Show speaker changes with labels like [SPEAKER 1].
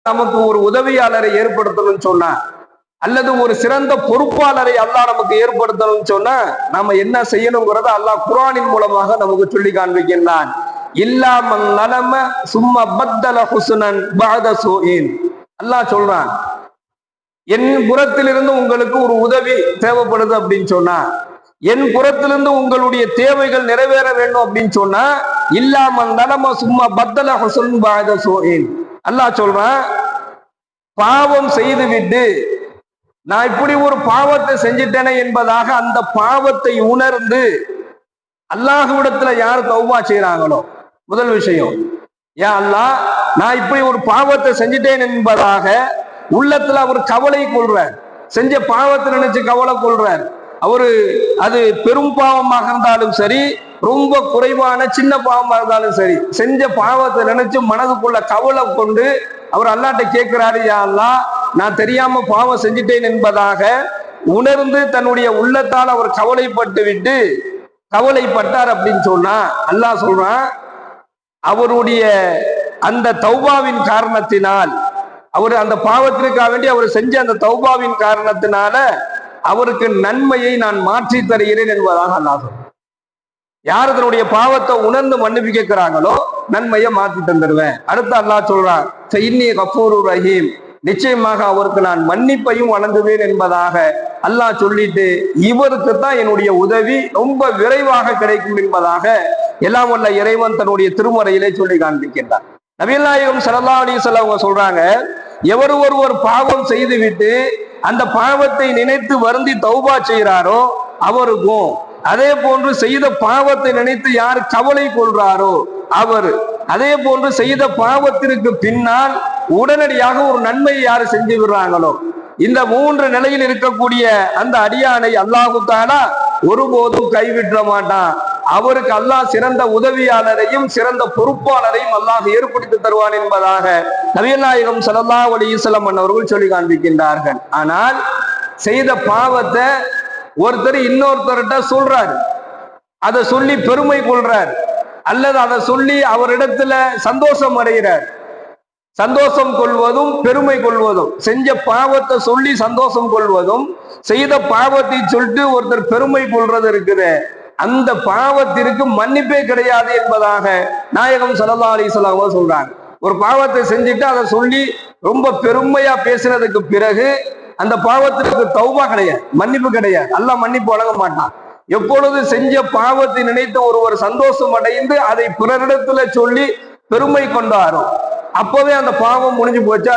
[SPEAKER 1] நமக்கு ஒரு உதவியாளரை ஏற்படுத்தணும்னு சொன்னா, அல்லது ஒரு சிறந்த பொறுப்பாளரை அல்லாஹ் நமக்கு ஏற்படுத்தணும்னு சொன்னா நாம என்ன செய்யணுங்கிறத அல்லாஹ் குர்ஆனின் மூலமாக நமக்கு சொல்லி காண்பிக்கின்றான். இல்லா மன் நலம சும்ம பத்தல ஹுஸ்னன் பஅத சூஇன். அல்லாஹ் சொல்றான், என் புறத்திலிருந்து உங்களுக்கு ஒரு உதவி தேவைப்படுது அப்படின்னு சொன்னா, என் புறத்திலிருந்து உங்களுடைய தேவைகள் நிறைவேற வேண்டும் அப்படின்னு சொன்னா, இல்லா மன் நலம சும்ம பத்தல ஹுஸ்னன் பஅத சூஇன். அல்லாஹ் சொல்றான், பாவம் செய்துவிட்டு நான் இப்படி ஒரு பாவத்தை செஞ்சிட்டேனே என்பதாக அந்த பாவத்தை உணர்ந்து அல்லாஹ்விடத்துல யார் தௌபா செய்யறாங்களோ, முதல் விஷயம், யா அல்லாஹ் நான் இப்படி ஒரு பாவத்தை செஞ்சிட்டேன் என்பதாக உள்ளத்துல அவர் கவலை கொள்றார். செஞ்ச பாவத்தை நினைச்சு கவலை கொள்றார். அவரு அது பெரும் பாவமாக இருந்தாலும் சரி, ரொம்ப குறைவான சின்ன பாவமா இருந்தாலும் சரி, செஞ்ச பாவத்தை நினைச்சு மனதுக்குள்ள கவலை கொண்டு அவர் அல்லாஹ்ட்ட கேட்கிறாரு, யா அல்லாஹ் நான் தெரியாம பாவம் செஞ்சிட்டேன் என்பதாக உணர்ந்து தன்னுடைய உள்ளத்தால் அவர் கவலைப்பட்டார் அப்படின்னு சொன்னா அல்லாஹ் சொல்றான், அவருடைய அந்த தௌபாவின் காரணத்தினால், அவர் அந்த பாவத்திற்காக வேண்டி அவர் செஞ்ச அந்த தௌபாவின் காரணத்தினால அவருக்கு நன்மையை நான் மாற்றி தருகிறேன் என்பதாக அல்லாஹ் சொல்றான். யார் தன்னுடைய பாவத்தை உணர்ந்து மன்னிப்பு கேட்கிறாங்களோ நன்மையை மாற்றி தந்துடுவேன். அடுத்து அல்லாஹ் சொல்றான், இன்னி கஃபூருர் ரஹீம், நிச்சயமாக அவருக்கு நான் மன்னிப்பையும் வழங்குவேன் என்பதாக அல்லாஹ் சொல்லிட்டு இவருக்கு தான் என்னுடைய உதவி ரொம்ப விரைவாக கிடைக்கும் என்பதாக எல்லாம் வல்ல இறைவன் தன்னுடைய திருமறையிலே சொல்லி காண்பிக்கின்றார். நபிகள் நாயகம் ஸல்லல்லாஹு அலைஹி வஸல்லம் அவங்க சொல்றாங்க, எவர் ஒருவர் பாவம் செய்துவிட்டு அந்த பாவத்தை நினைத்து வருந்தி தௌபா செய்கிறாரோ அவருக்கும், அதே போன்று செய்த பாவத்தை நினைத்து யார் கவலை கொள்றாரோ அவர், அதே போன்று செய்த பாவத்திற்கு பின்னால் உடனடியாக ஒரு நன்மையை யாரு செஞ்சு விடுறாங்களோ, இந்த மூன்று நிலையில் இருக்கக்கூடிய அந்த அடியானை அல்லாஹ் தஆலா ஒருபோதும் கைவிட மாட்டான். அவருக்கு அல்லாஹ் சிறந்த உதவியாளரையும் சிறந்த பொறுப்பாளரையும் அல்லாஹ் ஏற்படுத்தி தருவான் என்பதாக நபிகள் நாயகம் ஸல்லல்லாஹு அலைஹி வஸல்லம் அவர்கள் சொல்லி காண்பிக்கின்றார்கள். ஆனால் செய்த பாவத்தை ஒருத்தர் இன்னொருத்தர்கிட்ட சொல்றாரு, அதை சொல்லி பெருமை கொள்றார், அல்லது அதை சொல்லி அவரிடத்துல சந்தோஷம் அடைகிறார். சந்தோஷம் கொள்வதும் பெருமை கொள்வதும், செஞ்ச பாவத்தை சொல்லி சந்தோஷம் கொள்வதும், செய்த பாவத்தை சொல்லிட்டு ஒருத்தர் பெருமை கொள்றது இருக்குது, அந்த பாவத்திற்கு மன்னிப்பே கிடையாது என்பதாக நாயகம் ஸல்லல்லாஹு அலைஹி வஸல்லம் சொல்றாங்க. ஒரு பாவத்தை செஞ்சுட்டு அதை சொல்லி ரொம்ப பெருமையா பேசினதுக்கு பிறகு அந்த பாவத்திற்கு தௌபா கிடையாது, மன்னிப்பு கிடையாது. அல்லாஹ் மன்னிப்பு வழங்க மாட்டான். எப்பொழுது செஞ்ச பாவத்தை நினைத்து ஒருவர் சந்தோஷம் அடைந்து அதை பிறரிடத்துல சொல்லி பெருமை கொண்டாரோ அப்பவே அந்த பாவம் முடிஞ்சு போச்சு.